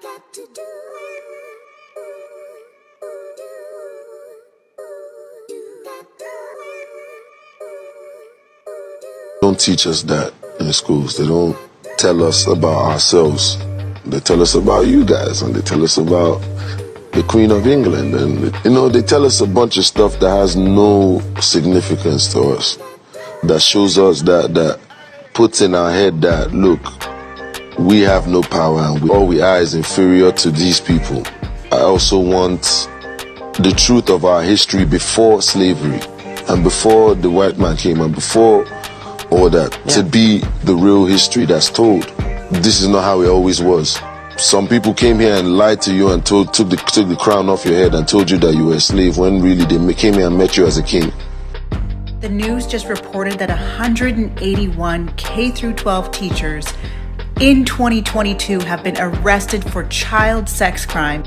got to do. Don't teach us that in the schools. They don't tell us about ourselves. They tell us about you guys, and they tell us about the Queen of England, and they tell us a bunch of stuff that has no significance to us, that shows us that puts in our head that, look, we have no power and all we are is inferior to these people. I also want the truth of our history before slavery and before the white man came and before all that, to be the real history that's told. This is not how it always was. Some people came here and lied to you and took the crown off your head and told you that you were a slave, when really they came here and met you as a king. The news just reported that 181 K-12 teachers in 2022 have been arrested for child sex crime.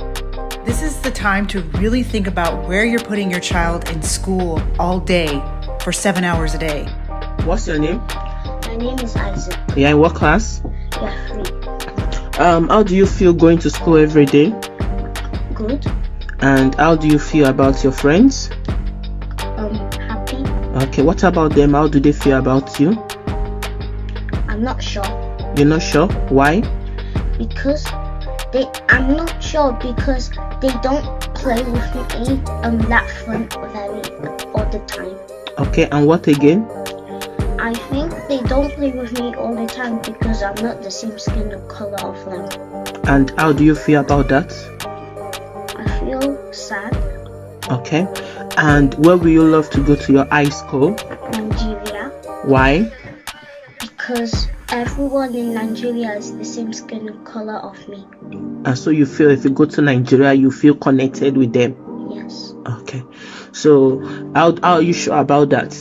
This is the time to really think about where you're putting your child in school all day for 7 hours a day. What's your name? My name is Isaac. Yeah, in what class? Yeah, 3. How do you feel going to school every day? Good. And how do you feel about your friends? Happy. Okay, what about them? How do they feel about you? I'm not sure. You're not sure? Why? Because I'm not sure because they don't play with me that fun all the time. Okay, and what again? I think they don't play with me all the time because I'm not the same skin color of them. And how do you feel about that? I feel sad. Okay, and where will you love to go to your high school? Nigeria. Why? Because everyone in Nigeria is the same skin color of me. And so you feel if you go to Nigeria, you feel connected with them? Yes. Okay, so how are you sure about that?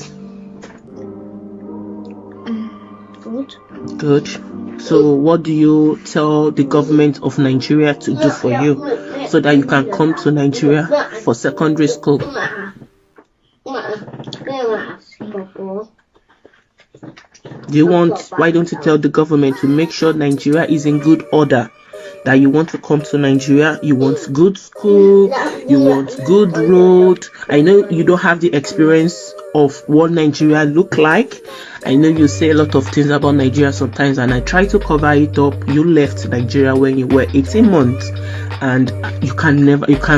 Good. Good. So what do you tell the government of Nigeria to do for you so that you can come to Nigeria for secondary school? Why don't you tell the government to make sure Nigeria is in good order? That you want to come to Nigeria, you want good school, you want good road. I know you don't have the experience of what Nigeria look like. I know you say a lot of things about Nigeria sometimes, and I try to cover it up. You left Nigeria when you were 18 months, and you can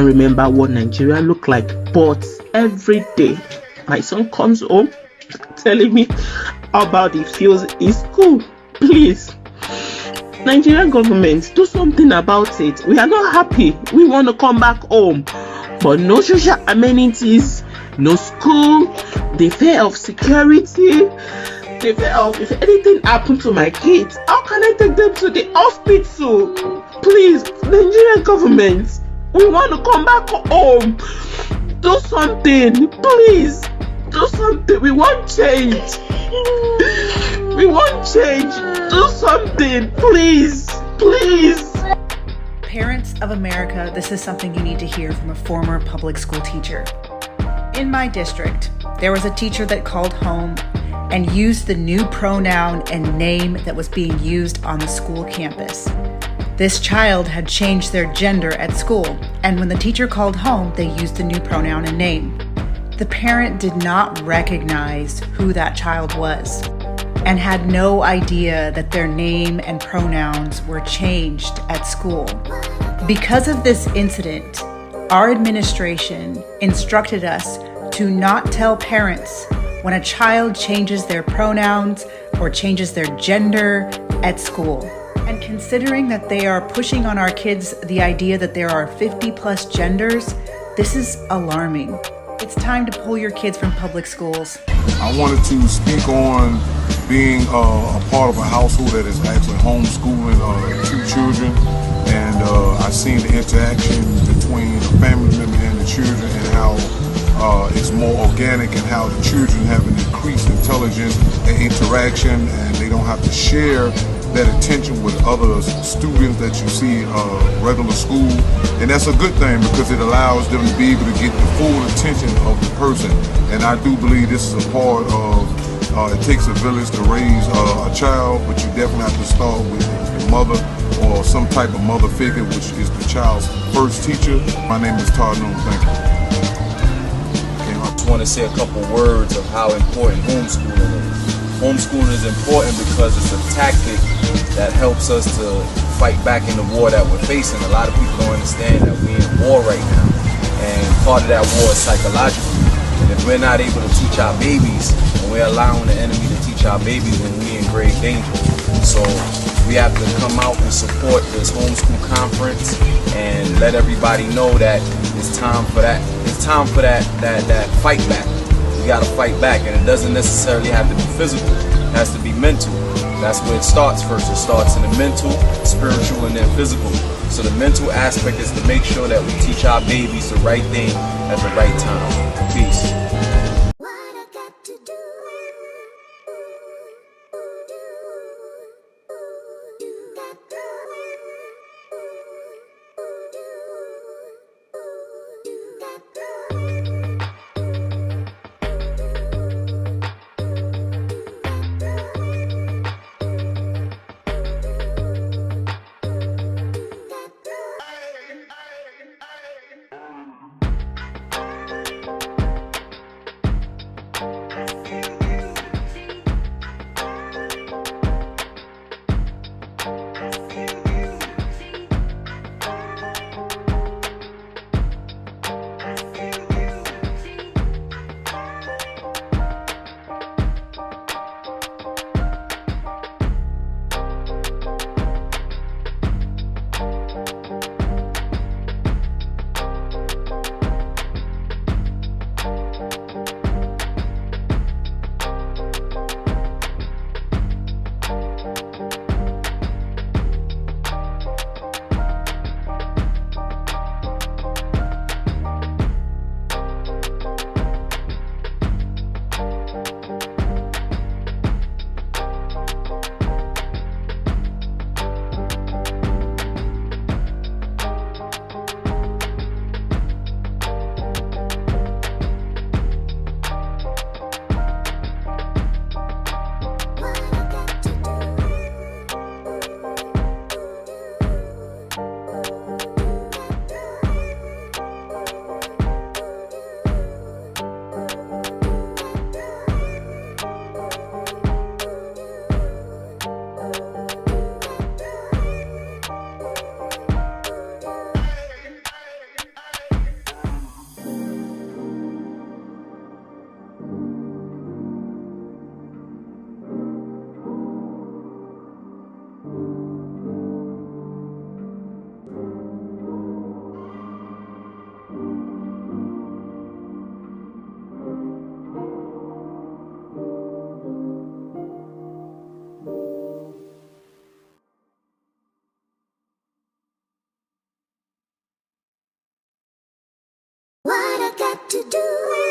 remember what Nigeria looked like. But every day, my son comes home telling me how bad he feels in school. Please, Nigerian government, do something about it. We are not happy. We want to come back home, but no social amenities, no school, the fear of security, the fear of if anything happened to my kids, how can I take them to the hospital? Please, Nigerian government, we want to come back home. Do something, please. Do something. We want change. We want change. Do something, please. Please. Parents of America, this is something you need to hear from a former public school teacher. In my district, there was a teacher that called home and used the new pronoun and name that was being used on the school campus. This child had changed their gender at school, and when the teacher called home, they used the new pronoun and name. The parent did not recognize who that child was and had no idea that their name and pronouns were changed at school. Because of this incident, our administration instructed us to not tell parents when a child changes their pronouns or changes their gender at school. And considering that they are pushing on our kids the idea that there are 50 plus genders, this is alarming. It's time to pull your kids from public schools. I wanted to speak on being a part of a household that is actually homeschooling 2 children, and I've seen the interaction between the family member and the children and how it's more organic and how the children have an increased intelligence and interaction, and they don't have to share that attention with other students that you see regular school. And that's a good thing because it allows them to be able to get the full attention of the person. And I do believe this is a part of, it takes a village to raise a child, but you definitely have to start with the mother or some type of mother figure, which is the child's first teacher. My name is Todd Noon. Thank you. I just want to say a couple words of how important homeschooling is. Homeschooling is important because it's a tactic that helps us to fight back in the war that we're facing. A lot of people don't understand that we're in war right now, and part of that war is psychological. And if we're not able to teach our babies, and we're allowing the enemy to teach our babies, then we're in grave danger. So we have to come out and support this homeschool conference and let everybody know that it's time for that. It's time for that fight back. We gotta fight back, and it doesn't necessarily have to be physical. It has to be mental. That's where it starts first. It starts in the mental, spiritual, and then physical. So the mental aspect is to make sure that we teach our babies the right thing at the right time. Peace. What I got to do.